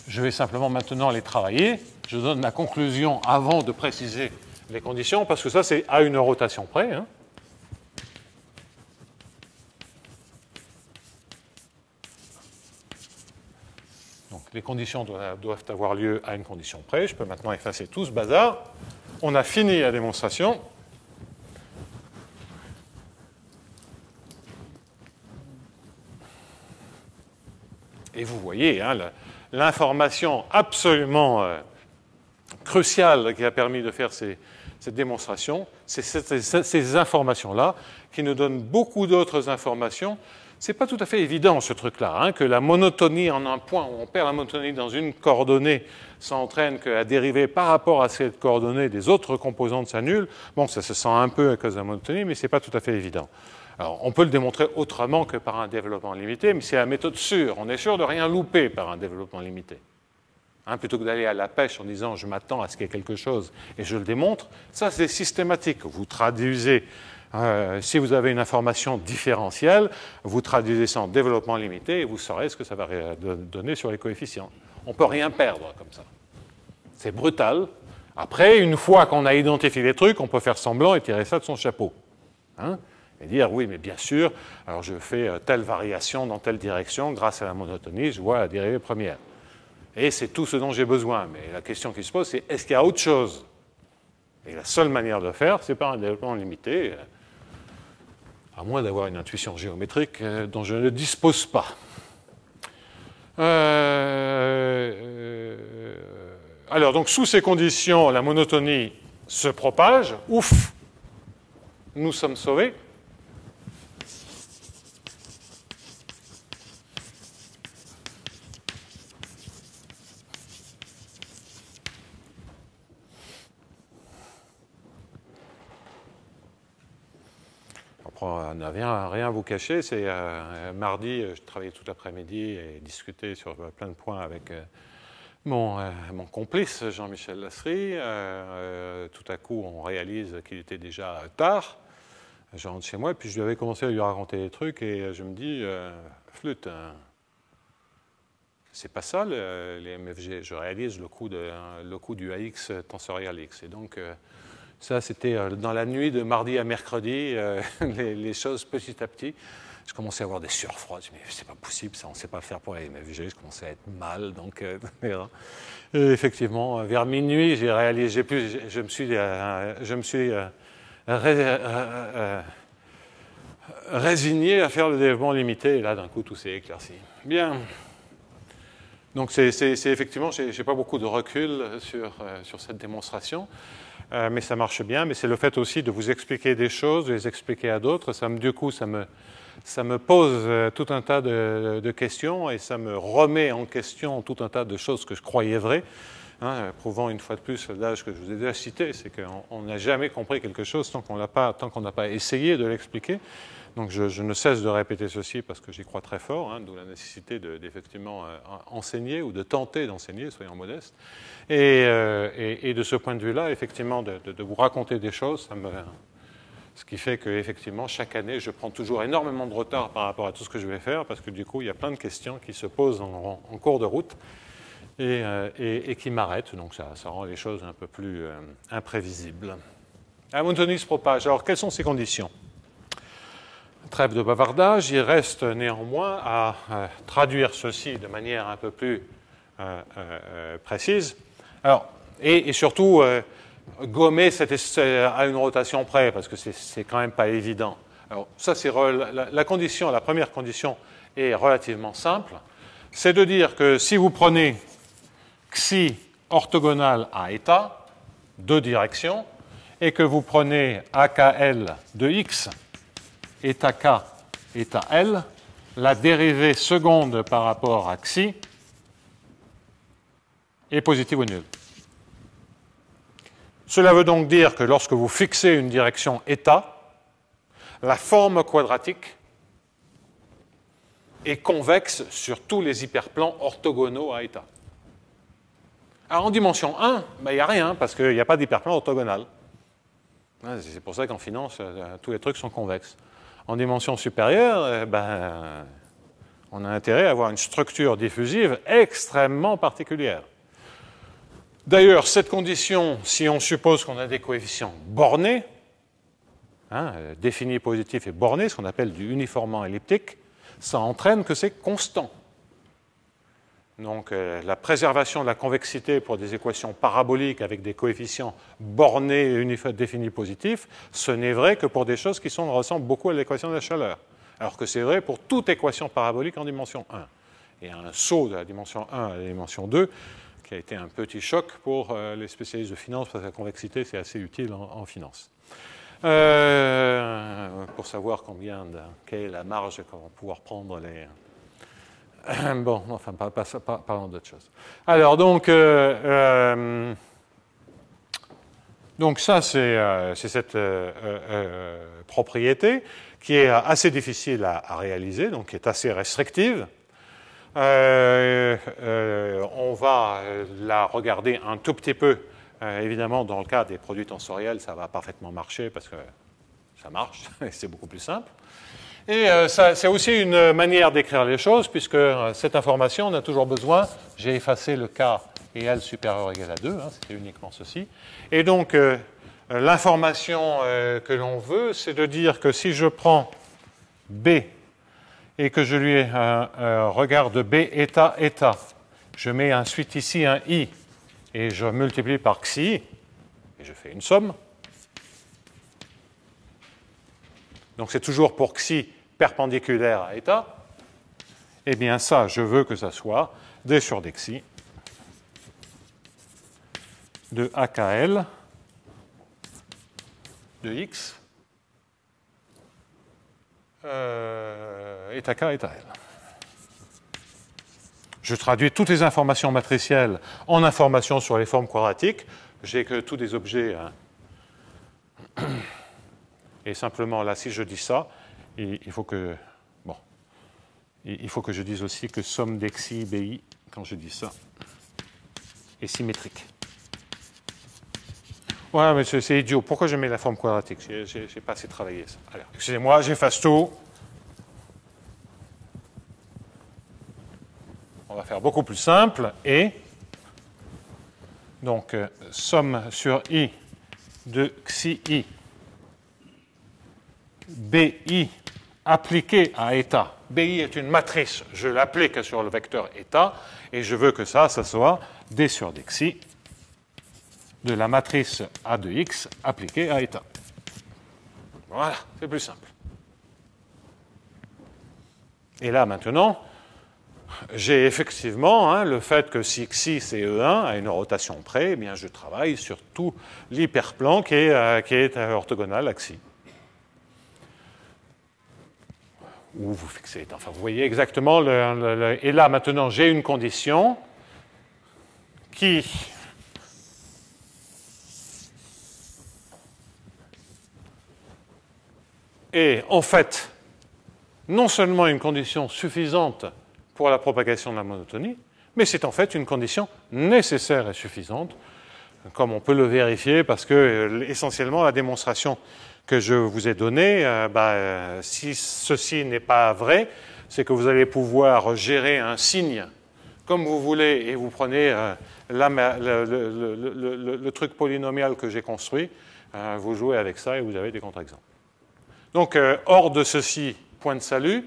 je vais simplement maintenant les travailler. Je donne la conclusion avant de préciser les conditions, parce que ça, c'est à une rotation près. Hein. Donc, les conditions doivent avoir lieu à une condition près. Je peux maintenant effacer tout ce bazar. On a fini la démonstration. Et vous voyez, hein, l'information absolument cruciale qui a permis de faire cette démonstration, c'est ces informations-là qui nous donnent beaucoup d'autres informations. Ce n'est pas tout à fait évident, ce truc-là, hein, que la monotonie en un point, où on perd la monotonie dans une coordonnée, ça entraîne qu'à dériver par rapport à cette coordonnée des autres composantes s'annulent. Bon, ça se sent un peu à cause de la monotonie, mais ce n'est pas tout à fait évident. Alors, on peut le démontrer autrement que par un développement limité, mais c'est la méthode sûre. On est sûr de rien louper par un développement limité. Hein, plutôt que d'aller à la pêche en disant « je m'attends à ce qu'il y ait quelque chose et je le démontre », ça c'est systématique. Vous traduisez, si vous avez une information différentielle, vous traduisez ça en développement limité et vous saurez ce que ça va donner sur les coefficients. On ne peut rien perdre comme ça. C'est brutal. Après, une fois qu'on a identifié les trucs, on peut faire semblant et tirer ça de son chapeau. Hein, et dire, oui, mais bien sûr, alors je fais telle variation dans telle direction, grâce à la monotonie, je vois la dérivée première. Et c'est tout ce dont j'ai besoin. Mais la question qui se pose, c'est est-ce qu'il y a autre chose? Et la seule manière de le faire, c'est par un développement limité, à moins d'avoir une intuition géométrique dont je ne dispose pas. Alors, donc, sous ces conditions, la monotonie se propage. Ouf! Nous sommes sauvés. On n'a rien à vous cacher. C'est mardi, je travaillais tout l'après-midi et discutais sur plein de points avec mon complice Jean-Michel Lasserie. Tout à coup, on réalise qu'il était déjà tard. Je rentre chez moi et puis je lui avais commencé à lui raconter des trucs et je me dis, flûte, c'est pas ça les MFG. Je réalise le coût du AX tensorial X. Et donc, ça, c'était dans la nuit de mardi à mercredi, les choses petit à petit. Je commençais à avoir des sueurs froides. Je me dis, mais c'est pas possible, ça, on ne sait pas faire pour les MFG. Je commençais à être mal. Donc, et effectivement, vers minuit, j'ai réalisé, je me suis résigné à faire le développement limité. Et là, d'un coup, tout s'est éclairci. Bien. Donc, c'est effectivement, je n'ai pas beaucoup de recul sur cette démonstration. Mais ça marche bien, mais c'est le fait aussi de vous expliquer des choses, de les expliquer à d'autres. Du coup, ça me pose tout un tas de questions et ça me remet en question tout un tas de choses que je croyais vraies, prouvant une fois de plus l'âge que je vous ai déjà cité, c'est qu'on n'a jamais compris quelque chose tant qu'on n'a pas essayé de l'expliquer. Donc je ne cesse de répéter ceci parce que j'y crois très fort, d'où la nécessité d'effectivement enseigner ou de tenter d'enseigner, soyons modestes. Et de ce point de vue-là, effectivement, de vous raconter des choses, ce qui fait qu'effectivement, chaque année, je prends toujours énormément de retard par rapport à tout ce que je vais faire, parce que du coup, il y a plein de questions qui se posent en cours de route et qui m'arrêtent. Donc ça rend les choses un peu plus imprévisibles. La monotonie se propage. Alors, quelles sont ces conditions ? Trêve de bavardage, il reste néanmoins à traduire ceci de manière un peu plus précise. Alors, et surtout, gommer à une rotation près, parce que c'est quand même pas évident. Alors, ça, c'est la première condition est relativement simple. C'est de dire que si vous prenez xi orthogonal à état, deux directions, et que vous prenez AKL de x, état K, état L, la dérivée seconde par rapport à xi est positive ou nulle. Cela veut donc dire que lorsque vous fixez une direction état, la forme quadratique est convexe sur tous les hyperplans orthogonaux à état. Alors en dimension 1, il n'y a rien, parce qu'il n'y a pas d'hyperplan orthogonal. C'est pour ça qu'en finance, tous les trucs sont convexes. En dimension supérieure, on a intérêt à avoir une structure diffusive extrêmement particulière. D'ailleurs, cette condition, si on suppose qu'on a des coefficients bornés, définis positifs et bornés, ce qu'on appelle du uniformement elliptique, ça entraîne que c'est constant. Donc, la préservation de la convexité pour des équations paraboliques avec des coefficients bornés et définis positifs, ce n'est vrai que pour des choses qui ressemblent beaucoup à l'équation de la chaleur. Alors que c'est vrai pour toute équation parabolique en dimension 1. Et un saut de la dimension 1 à la dimension 2 qui a été un petit choc pour les spécialistes de finance, parce que la convexité, c'est assez utile en finance. Pour savoir quelle est la marge qu'on va pouvoir prendre les... Bon, enfin, parlons d'autre chose. Alors, donc ça, c'est cette propriété qui est assez difficile à réaliser, donc qui est assez restrictive. On va la regarder un tout petit peu. Évidemment, dans le cas des produits tensoriels, ça va parfaitement marcher parce que ça marche, et c'est beaucoup plus simple. Et c'est aussi une manière d'écrire les choses, puisque cette information, on a toujours besoin. J'ai effacé le K et L supérieur ou égal à 2, c'était uniquement ceci. Et donc, l'information que l'on veut, c'est de dire que si je prends B et que je lui regarde B état, état, je mets ensuite ici un I et je multiplie par xi, et je fais une somme. Donc c'est toujours pour xi perpendiculaire à état. eh bien ça, je veux que ça soit d sur dxi de AKL de x est AK est AL. Je traduis toutes les informations matricielles en informations sur les formes quadratiques. J'ai que tous des objets. Et simplement, là, si je dis ça, il faut que je dise aussi que somme d'xi, bi, quand je dis ça, est symétrique. Ouais, mais c'est idiot. Pourquoi je mets la forme quadratique? Je n'ai pas assez travaillé ça. Alors, excusez-moi, j'efface tout. On va faire beaucoup plus simple. Et donc, somme sur i de xi i bi appliqué à état. Bi est une matrice. Je l'applique sur le vecteur état et je veux que ça soit d sur dxi de la matrice A de x appliquée à état. Voilà, c'est plus simple. Et là, maintenant, j'ai effectivement le fait que si xi c'est E1 à une rotation près, eh bien, je travaille sur tout l'hyperplan qui est orthogonal à xi. Où vous fixez. Enfin, vous voyez exactement. Et là, maintenant, j'ai une condition qui est en fait non seulement une condition suffisante pour la propagation de la monotonie, mais c'est en fait une condition nécessaire et suffisante, comme on peut le vérifier, parce que essentiellement la démonstration que je vous ai donnée, si ceci n'est pas vrai, c'est que vous allez pouvoir gérer un signe comme vous voulez, et vous prenez le truc polynomial que j'ai construit, vous jouez avec ça et vous avez des contre-exemples. Donc, hors de ceci, point de salut.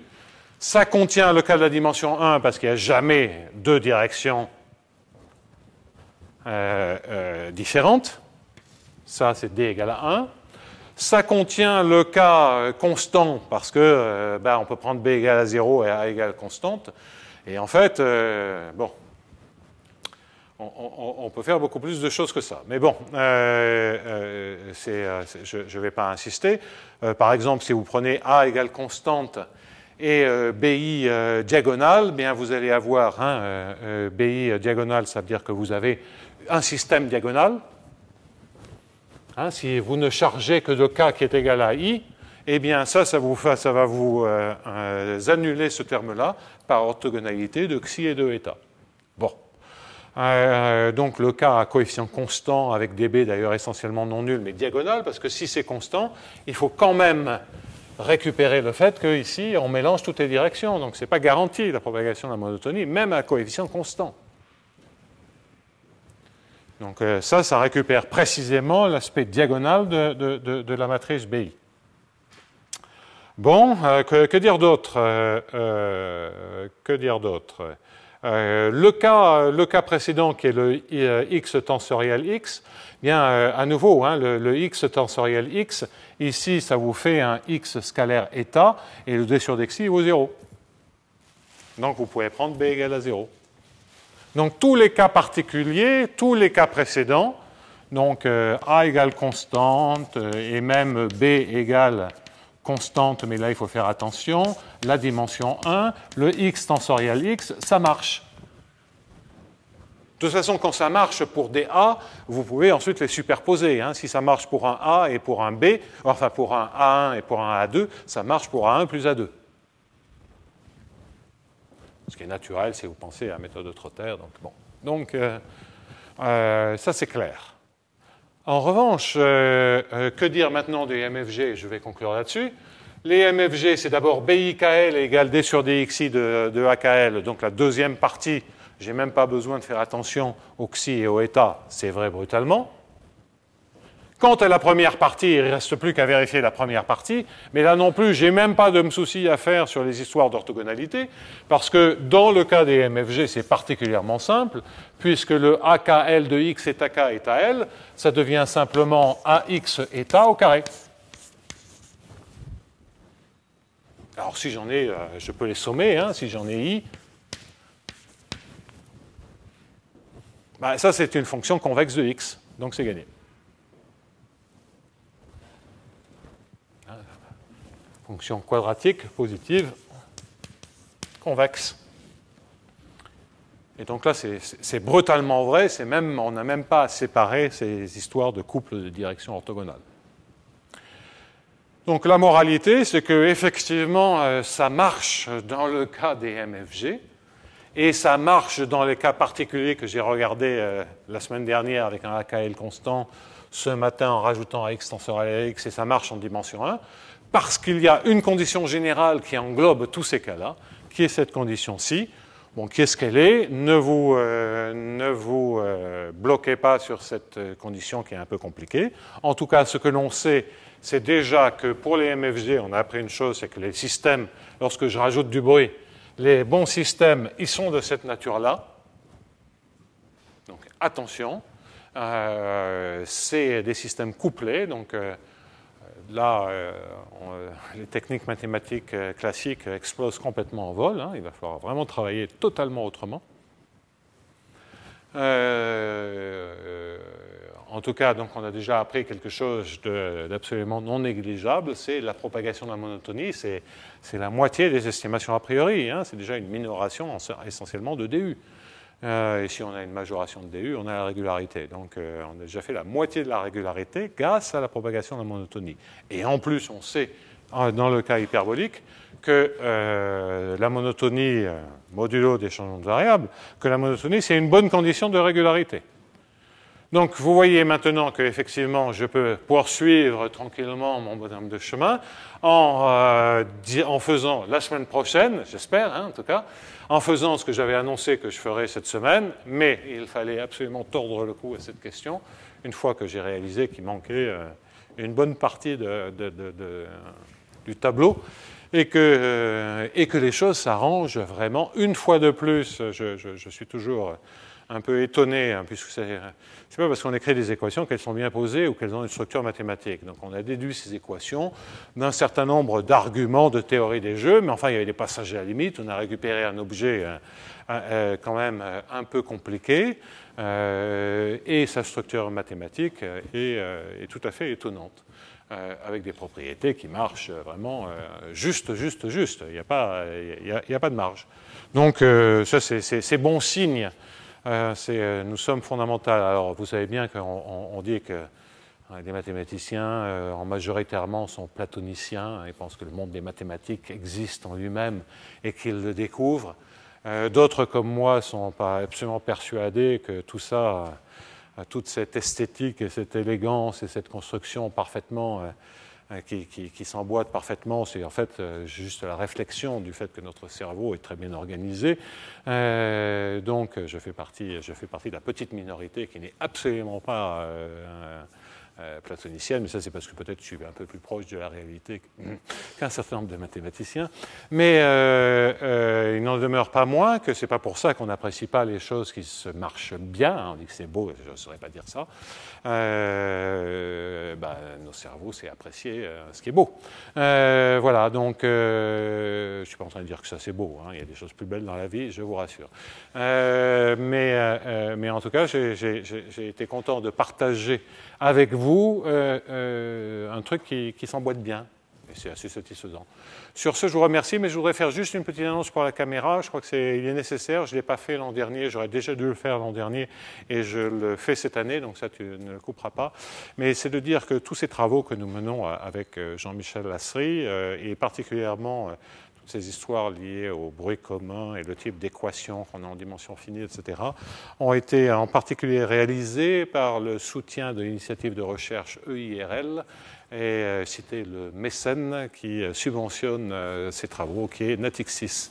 Ça contient le cas de la dimension 1 parce qu'il n'y a jamais deux directions différentes. Ça, c'est d égale à 1. Ça contient le cas constant parce que on peut prendre b égale à 0 et a égale constante. Et en fait, on peut faire beaucoup plus de choses que ça. Mais bon, je ne vais pas insister. Par exemple, si vous prenez a égale constante et bi diagonale, bien vous allez avoir bi diagonale, ça veut dire que vous avez un système diagonal. Si vous ne chargez que de k qui est égal à i, eh bien ça va vous annuler ce terme-là par orthogonalité de xi et de eta. Bon. Donc le cas à coefficient constant avec db d'ailleurs essentiellement non nul mais diagonal, parce que si c'est constant, il faut quand même récupérer le fait qu'ici on mélange toutes les directions, donc ce n'est pas garanti la propagation de la monotonie, même à coefficient constant. Donc ça récupère précisément l'aspect diagonal de la matrice BI. Bon, que dire d'autre le cas précédent qui est le x tensoriel x, bien à nouveau, le x tensoriel x, ici ça vous fait un x scalaire état et le d sur dxi vaut 0. Donc vous pouvez prendre b égale à 0. Donc tous les cas particuliers, tous les cas précédents, donc a égale constante et même b égale constante, mais là il faut faire attention, la dimension 1, le x tensoriel x, ça marche. De toute façon, quand ça marche pour des A, vous pouvez ensuite les superposer. Si ça marche pour un A et pour un B, enfin pour un A1 et pour un A2, ça marche pour A1 plus A2. Ce qui est naturel si vous pensez à la méthode de Trotter. Donc ça c'est clair. En revanche, que dire maintenant des MFG? Je vais conclure là-dessus. Les MFG, c'est d'abord BIKL égale D sur DXI de AKL, donc la deuxième partie. Je n'ai même pas besoin de faire attention au xi et au état, c'est vrai brutalement. Quant à la première partie, il ne reste plus qu'à vérifier la première partie, mais là non plus, je n'ai même pas de me souci à faire sur les histoires d'orthogonalité, parce que dans le cas des MFG, c'est particulièrement simple, puisque le AKL de x est AK est AL, ça devient simplement AX état au carré. Alors si j'en ai, je peux les sommer, hein, si j'en ai I. Ben, ça, c'est une fonction convexe de x, donc c'est gagné. Fonction quadratique positive convexe. Et donc là, c'est brutalement vrai, on n'a même pas à séparer ces histoires de couples de direction orthogonale. Donc la moralité, c'est que effectivement, ça marche dans le cas des MFG, et ça marche dans les cas particuliers que j'ai regardés la semaine dernière avec un AKL constant, ce matin en rajoutant AX tenseur à X, et ça marche en dimension 1, parce qu'il y a une condition générale qui englobe tous ces cas-là, qui est cette condition-ci. Bon, qu'est-ce qu'elle est? Ne vous bloquez pas sur cette condition qui est un peu compliquée. En tout cas, ce que l'on sait, c'est déjà que pour les MFG, on a appris une chose, c'est que les systèmes, lorsque je rajoute du bruit, les bons systèmes, ils sont de cette nature-là. Donc attention, c'est des systèmes couplés, donc là, les techniques mathématiques classiques explosent complètement en vol. Hein, il va falloir vraiment travailler totalement autrement. En tout cas, donc, on a déjà appris quelque chose d'absolument non négligeable, c'est la propagation de la monotonie, c'est la moitié des estimations a priori. Hein, c'est déjà une minoration essentiellement de DU. Et si on a une majoration de DU, on a la régularité. Donc on a déjà fait la moitié de la régularité grâce à la propagation de la monotonie. Et en plus, on sait, dans le cas hyperbolique, que la monotonie, modulo des changements de variables, que la monotonie, c'est une bonne condition de régularité. Donc vous voyez maintenant qu'effectivement, je peux poursuivre tranquillement mon bonhomme de chemin en faisant la semaine prochaine, j'espère, hein, en tout cas, en faisant ce que j'avais annoncé que je ferais cette semaine, mais il fallait absolument tordre le cou à cette question, une fois que j'ai réalisé qu'il manquait une bonne partie du tableau, et que les choses s'arrangent vraiment. Une fois de plus, je suis toujours un peu étonné, hein, puisque c'est pas parce qu'on écrit des équations qu'elles sont bien posées ou qu'elles ont une structure mathématique. Donc on a déduit ces équations d'un certain nombre d'arguments de théorie des jeux, mais enfin il y avait des passages à la limite, on a récupéré un objet quand même un peu compliqué, et sa structure mathématique est tout à fait étonnante, avec des propriétés qui marchent vraiment juste. Il n'y a pas de marge. Donc ça c'est bon signe. Nous sommes fondamentaux. Alors, vous savez bien qu'on dit que les mathématiciens, majoritairement, sont platoniciens et pensent que le monde des mathématiques existe en lui-même et qu'ils le découvrent. D'autres, comme moi, sont pas absolument persuadés que tout ça, toute cette esthétique et cette élégance et cette construction parfaitement qui s'emboîte parfaitement, c'est en fait juste la réflexion du fait que notre cerveau est très bien organisé. Donc je fais partie de la petite minorité qui n'est absolument pas platonicienne, mais ça c'est parce que peut-être je suis un peu plus proche de la réalité qu'un certain nombre de mathématiciens. Mais il n'en demeure pas moins que c'est pas pour ça qu'on n'apprécie pas les choses qui se marchent bien. On dit que c'est beau, je ne saurais pas dire ça. Nos cerveaux, c'est apprécier ce qui est beau. Voilà, donc je ne suis pas en train de dire que ça c'est beau, hein, il y a des choses plus belles dans la vie, je vous rassure. Mais en tout cas, j'ai été content de partager avec vous un truc qui s'emboîte bien. Et c'est assez satisfaisant. Sur ce, je vous remercie, mais je voudrais faire juste une petite annonce pour la caméra. Je crois qu'il est nécessaire. Je ne l'ai pas fait l'an dernier. J'aurais déjà dû le faire l'an dernier et je le fais cette année, donc ça, tu ne le couperas pas. Mais c'est de dire que tous ces travaux que nous menons avec Jean-Michel Lasserie, et particulièrement toutes ces histoires liées au bruit commun et le type d'équations qu'on a en dimension finie, etc., ont été en particulier réalisés par le soutien de l'initiative de recherche EIRL, et citer le mécène qui subventionne ces travaux, qui est Natixis.